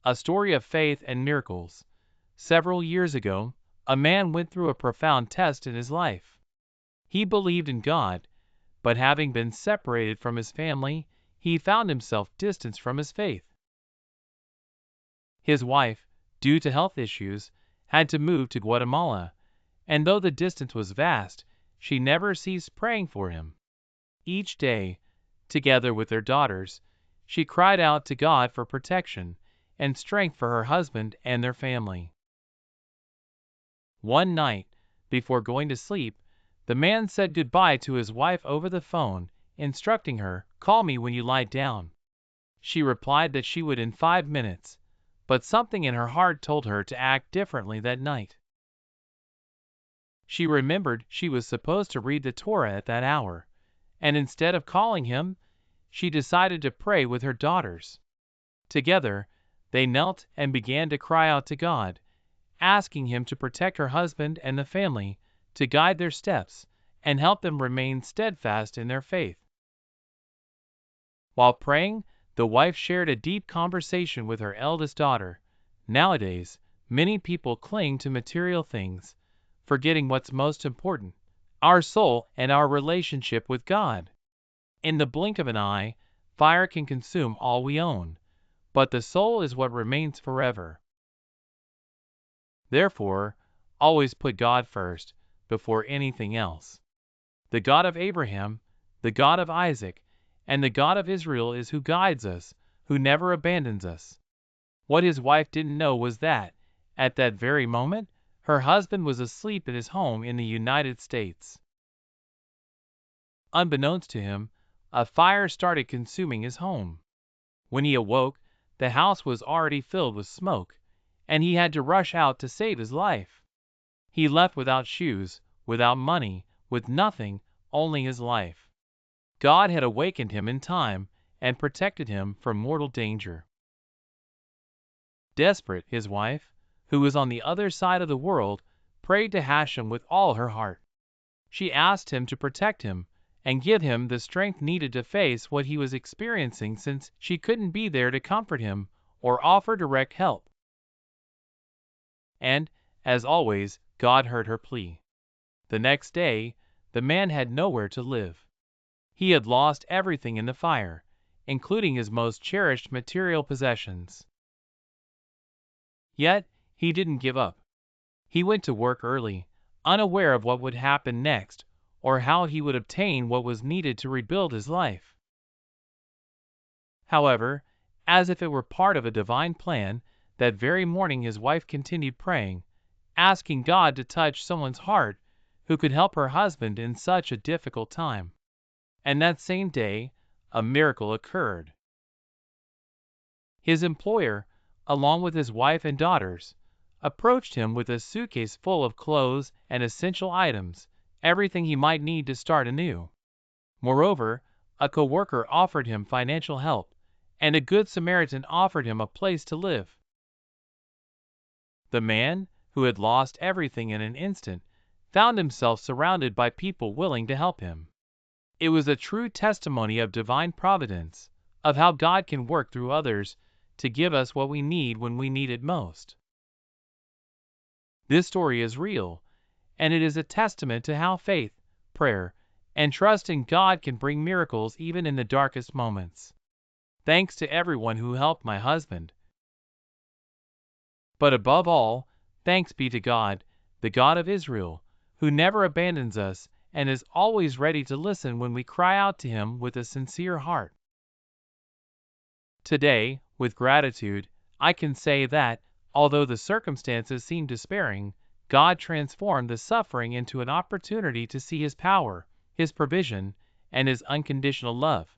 A story of faith and miracles. Several years ago, a man went through a profound test in his life. He believed in God, but having been separated from his family, he found himself distanced from his faith. His wife, due to health issues, had to move to Guatemala, and though the distance was vast, she never ceased praying for him. Each day, together with their daughters, she cried out to God for protection and strength for her husband and their family. One night, before going to sleep, the man said goodbye to his wife over the phone, instructing her, "Call me when you lie down." She replied that she would in 5 minutes, but something in her heart told her to act differently that night. She remembered she was supposed to read the Torah at that hour, and instead of calling him, she decided to pray with her daughters. Together, they knelt and began to cry out to God, asking him to protect her husband and the family, to guide their steps, and help them remain steadfast in their faith. While praying, the wife shared a deep conversation with her eldest daughter. Nowadays, many people cling to material things, forgetting what's most important: our soul and our relationship with God. In the blink of an eye, fire can consume all we own, but the soul is what remains forever. Therefore, always put God first, before anything else. The God of Abraham, the God of Isaac, and the God of Israel is who guides us, who never abandons us. What his wife didn't know was that, at that very moment, her husband was asleep in his home in the United States. Unbeknownst to him, a fire started consuming his home. When he awoke, the house was already filled with smoke, and he had to rush out to save his life. He left without shoes, without money, with nothing, only his life. God had awakened him in time and protected him from mortal danger. Desperate, his wife, who was on the other side of the world, prayed to Hashem with all her heart. She asked him to protect him and give him the strength needed to face what he was experiencing, since she couldn't be there to comfort him or offer direct help. And, as always, God heard her plea. The next day, the man had nowhere to live. He had lost everything in the fire, including his most cherished material possessions. Yet, he didn't give up. He went to work early, unaware of what would happen next, or how he would obtain what was needed to rebuild his life. However, as if it were part of a divine plan, that very morning his wife continued praying, asking God to touch someone's heart who could help her husband in such a difficult time. And that same day, a miracle occurred. His employer, along with his wife and daughters, approached him with a suitcase full of clothes and essential items, everything he might need to start anew. Moreover, a co-worker offered him financial help, and a good Samaritan offered him a place to live. The man, who had lost everything in an instant, found himself surrounded by people willing to help him. It was a true testimony of divine providence, of how God can work through others to give us what we need when we need it most. This story is real, and it is a testament to how faith, prayer, and trust in God can bring miracles even in the darkest moments. Thanks to everyone who helped my husband. But above all, thanks be to God, the God of Israel, who never abandons us and is always ready to listen when we cry out to him with a sincere heart. Today, with gratitude, I can say that, although the circumstances seemed despairing, God transformed the suffering into an opportunity to see his power, his provision, and his unconditional love.